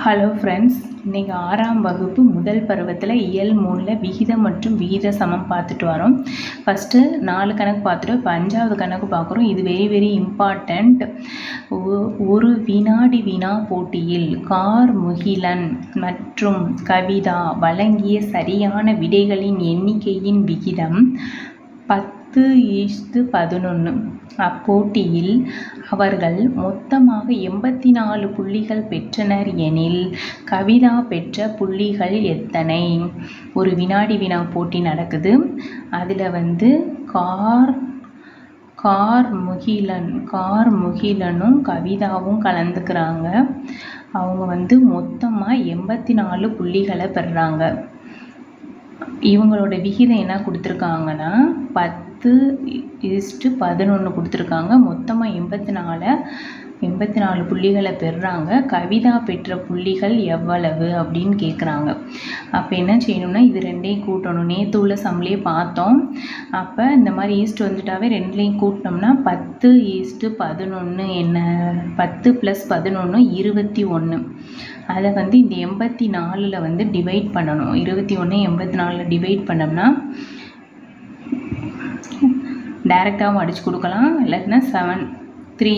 Hello friends, இன்றைக்கி 6ஆம் வகுப்பு முதல் பருவத்தில் இயல் 3 விகிதம் மற்றும் விகித சமம் பார்த்துட்டு வரோம். ஃபஸ்ட்டு 4 கணக்கு பார்த்துட்டு இப்போ 5ஆவது கணக்கு பார்க்குறோம். இது வெரி இம்பார்ட்டண்ட். ஒரு வினாடி வினா போட்டியில் கார்முகிலன் மற்றும் கவிதா வழங்கிய சரியான விடைகளின் எண்ணிக்கையின் விகிதம் 10:11. அப்போட்டியில் அவர்கள் மொத்தமாக 84 புள்ளிகள் பெற்றனர் எனில் கவிதா பெற்ற புள்ளிகள் எத்தனை? ஒரு வினாடி வினா போட்டி நடக்குது. அதில் கார்முகிலனும் கவிதாவும் கலந்துக்கிறாங்க. அவங்க மொத்தமாக 84 புள்ளிகளை பெறுறாங்க. இவங்களோட விகிதம் என்ன கொடுத்துருக்காங்கன்னா 10:11 கொடுத்துருக்காங்க. மொத்தமாக 84 புள்ளிகளை பெறுறாங்க. கவிதா பெற்ற புள்ளிகள் எவ்வளவு அப்படின்னு கேட்குறாங்க. அப்போ என்ன செய்யணும்னா இது ரெண்டையும் கூட்டணும். நேற்று உள்ள சம்லேயே பார்த்தோம். அப்போ இந்த மாதிரி ஈஸ்ட் வந்துட்டாவே ரெண்டுலேயும் கூட்டினோம்னா 10:11 என்ன? 10 + 11 21. அதை இந்த 84ல் டிவைட் பண்ணணும். 21 84 டிவைட் பண்ணோம்னா டைரெக்டாகவும் அடித்து கொடுக்கலாம். இல்லாட்டினா 7 3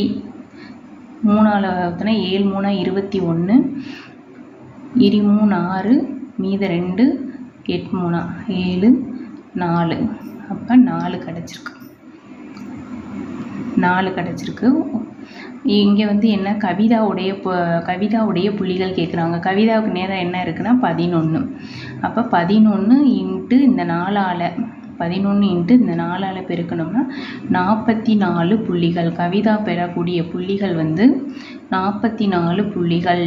3ஆல் 7 3 21 23 6 மீத 2 8 3 7 4. அப்போ 4 கிடச்சிருக்கு. இங்கே என்ன கவிதாவுடைய புள்ளிகள் கேட்குறாங்க. கவிதாவுக்கு நேரம் என்ன இருக்குன்னா 11. அப்போ 11 இன்ட்டு இந்த 4ஆல் பெருக்கணும்னா 44 புள்ளிகள். கவிதா பெறக்கூடிய புள்ளிகள் 44 புள்ளிகள்.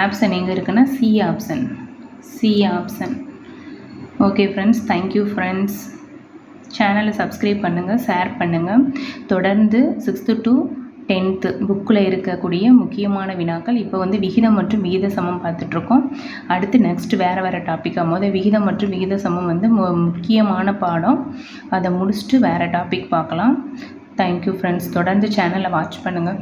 ஆப்ஷன் எங்கே இருக்குன்னா C option. Okay friends, thank you friends. சேனலை சப்ஸ்கிரைப் பண்ணுங்கள், ஷேர் பண்ணுங்கள். தொடர்ந்து 6th to 10th புக்கில் இருக்கக்கூடிய முக்கியமான வினாக்கள். இப்போ விகிதம் மற்றும் விகித சமம் பார்த்துட்ருக்கோம். அடுத்து நெக்ஸ்ட் வேறு டாப்பிக்காக விகிதம் மற்றும் விகித சமம் முக்கியமான பாடம். அதை முடிச்சுட்டு வேறு டாபிக் பார்க்கலாம். Thank you friends. தொடர்ந்து சேனலை வாட்ச் பண்ணுங்கள்.